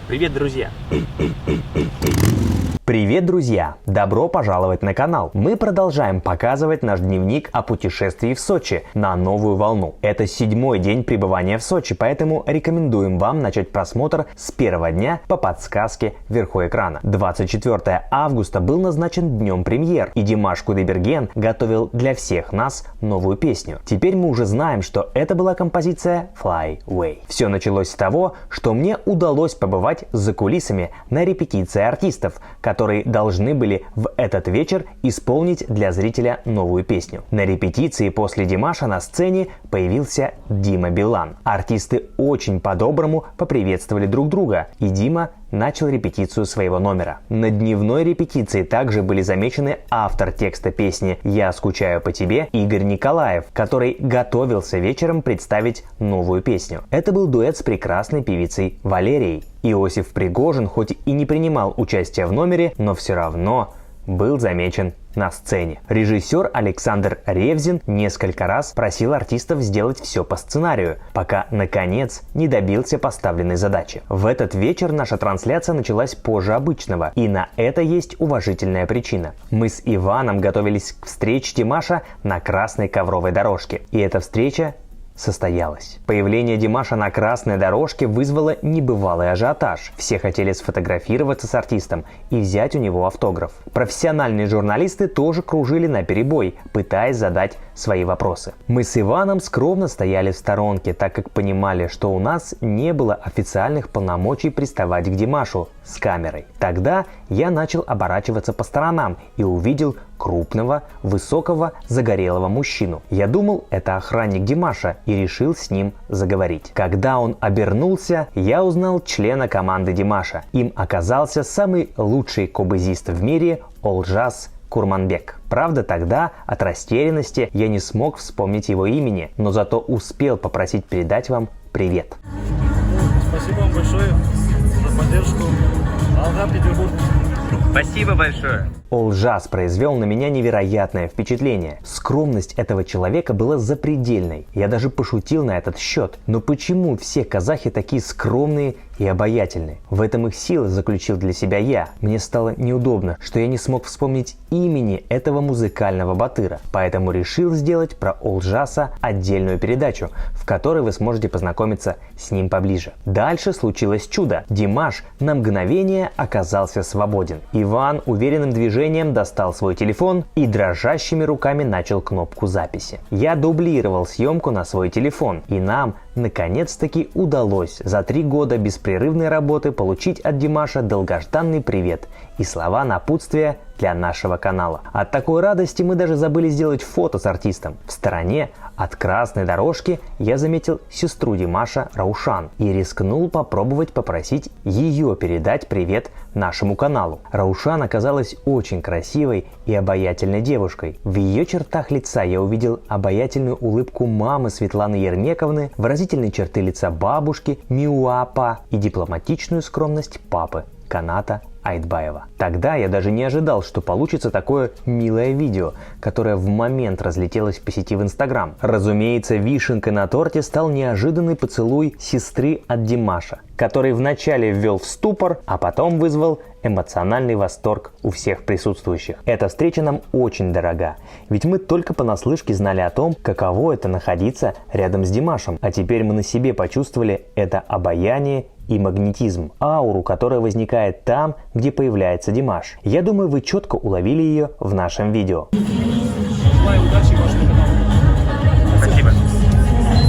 Привет, друзья! Привет, друзья! Добро пожаловать на канал! Мы продолжаем показывать наш дневник о путешествии в Сочи на новую волну. Это 7-й день пребывания в Сочи, поэтому рекомендуем вам начать просмотр с первого дня по подсказке вверху экрана. 24 августа был назначен днем премьер, и Димаш Кудайберген готовил для всех нас новую песню. Теперь мы уже знаем, что это была композиция Fly Away. Все началось с того, что мне удалось побывать за кулисами на репетиции артистов, которые должны были в этот вечер исполнить для зрителя новую песню. На репетиции после Димаша на сцене появился Дима Билан. Артисты очень по-доброму поприветствовали друг друга, и Дима начал репетицию своего номера. На дневной репетиции также были замечены автор текста песни «Я скучаю по тебе» Игорь Николаев, который готовился вечером представить новую песню. Это был дуэт с прекрасной певицей Валерией. Иосиф Пригожин хоть и не принимал участия в номере, но все равно был замечен на сцене. Режиссер Александр Ревзин несколько раз просил артистов сделать все по сценарию, пока, наконец, не добился поставленной задачи. В этот вечер наша трансляция началась позже обычного, и на это есть уважительная причина. Мы с Иваном готовились к встрече Димаша на красной ковровой дорожке, и эта встреча состоялось. Появление Димаша на красной дорожке вызвало небывалый ажиотаж. Все хотели сфотографироваться с артистом и взять у него автограф. Профессиональные журналисты тоже кружили наперебой, пытаясь задать свои вопросы. Мы с Иваном скромно стояли в сторонке, так как понимали, что у нас не было официальных полномочий приставать к Димашу с камерой. Тогда я начал оборачиваться по сторонам и увидел крупного, высокого, загорелого мужчину. Я думал, это охранник Димаша, и решил с ним заговорить. Когда он обернулся, я узнал члена команды Димаша. Им оказался самый лучший кобызист в мире Олжас Курманбек. Правда, тогда от растерянности я не смог вспомнить его имени, но зато успел попросить передать вам привет. Спасибо вам большое за поддержку. Алга, Петербург. Спасибо большое! Олжас произвел на меня невероятное впечатление. Скромность этого человека была запредельной. Я даже пошутил на этот счет. Но почему все казахи такие скромные и обаятельные? В этом их сила, заключил для себя я. Мне стало неудобно, что я не смог вспомнить имени этого музыкального батыра. Поэтому решил сделать про Олжаса отдельную передачу, в которой вы сможете познакомиться с ним поближе. Дальше случилось чудо. Димаш на мгновение оказался свободен. Иван уверенным движением достал свой телефон и дрожащими руками начал кнопку записи. Я дублировал съемку на свой телефон, и нам наконец-таки удалось за 3 года беспрерывной работы получить от Димаша долгожданный привет и слова напутствия для нашего канала. От такой радости мы даже забыли сделать фото с артистом. В стороне от красной дорожки я заметил сестру Димаша Раушан и рискнул попробовать попросить ее передать привет нашему каналу. Раушан оказалась очень красивой и обаятельной девушкой. В ее чертах лица я увидел обаятельную улыбку мамы Светланы Ермековны, выразительные черты лица бабушки Миуапа и дипломатичную скромность папы Каната Айтбаева. Тогда я даже не ожидал, что получится такое милое видео, которое в момент разлетелось по сети в Инстаграм. Разумеется, вишенкой на торте стал неожиданный поцелуй сестры от Димаша, который вначале ввел в ступор, а потом вызвал эмоциональный восторг у всех присутствующих. Эта встреча нам очень дорога, ведь мы только понаслышке знали о том, каково это находиться рядом с Димашем, а теперь мы на себе почувствовали это обаяние и магнетизм, ауру, которая возникает там, где появляется Димаш. Я думаю, вы четко уловили ее в нашем видео. Желаю удачи вашему каналу. Спасибо!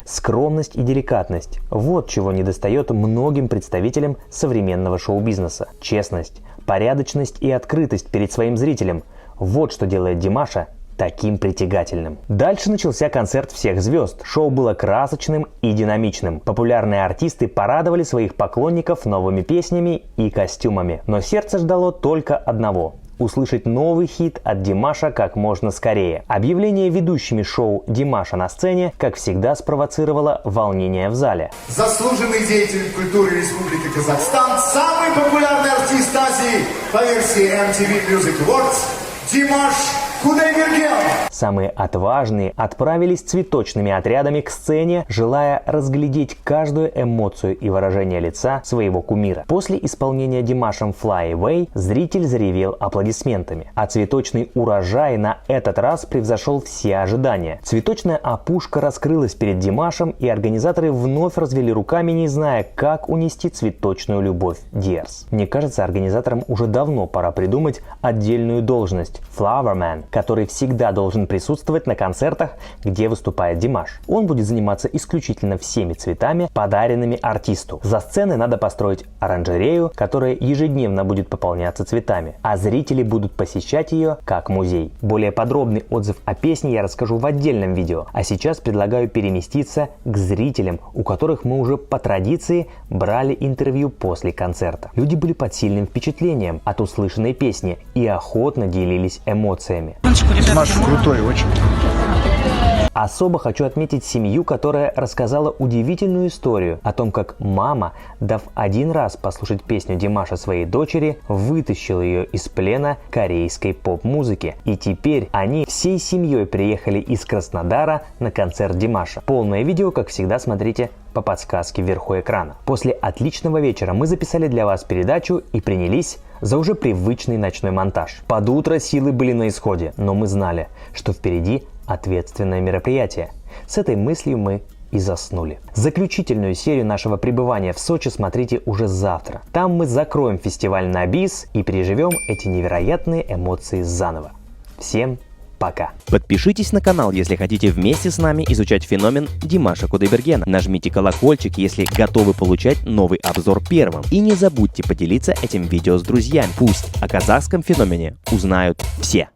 Скромность и деликатность – вот чего недостает многим представителям современного шоу-бизнеса. Честность, порядочность и открытость перед своим зрителем – вот что делает Димаша таким притягательным. Дальше начался концерт всех звезд. Шоу было красочным и динамичным. Популярные артисты порадовали своих поклонников новыми песнями и костюмами. Но сердце ждало только одного – услышать новый хит от Димаша как можно скорее. Объявление ведущими шоу Димаша на сцене, как всегда, спровоцировало волнение в зале. Заслуженный деятель культуры Республики Казахстан, самый популярный артист Азии по версии MTV Music Awards Димаш Кудайберген. Самые отважные отправились цветочными отрядами к сцене, желая разглядеть каждую эмоцию и выражение лица своего кумира. После исполнения Димашем Fly Away зритель заревел аплодисментами, а цветочный урожай на этот раз превзошел все ожидания. Цветочная опушка раскрылась перед Димашем, и организаторы вновь развели руками, не зная, как унести цветочную любовь Диерс. Мне кажется, организаторам уже давно пора придумать отдельную должность – Flowerman, который всегда должен присутствовать на концертах, где выступает Димаш. Он будет заниматься исключительно всеми цветами, подаренными артисту. За сценой надо построить оранжерею, которая ежедневно будет пополняться цветами, а зрители будут посещать ее как музей. Более подробный отзыв о песне я расскажу в отдельном видео, а сейчас предлагаю переместиться к зрителям, у которых мы уже по традиции брали интервью после концерта. Люди были под сильным впечатлением от услышанной песни и охотно делились эмоциями. Димаш крутой очень. Особо хочу отметить семью, которая рассказала удивительную историю о том, как мама, дав один раз послушать песню Димаша своей дочери, вытащила ее из плена корейской поп-музыки. И теперь они всей семьей приехали из Краснодара на концерт Димаша. Полное видео, как всегда, смотрите по подсказке вверху экрана. После отличного вечера мы записали для вас передачу и принялись за уже привычный ночной монтаж. Под утро силы были на исходе, но мы знали, что впереди ответственное мероприятие. С этой мыслью мы и заснули. Заключительную серию нашего пребывания в Сочи смотрите уже завтра. Там мы закроем фестиваль на бис и переживем эти невероятные эмоции заново. Всем пока! Подпишитесь на канал, если хотите вместе с нами изучать феномен Димаша Кудайбергена. Нажмите колокольчик, если готовы получать новый обзор первым. И не забудьте поделиться этим видео с друзьями. Пусть о казахском феномене узнают все.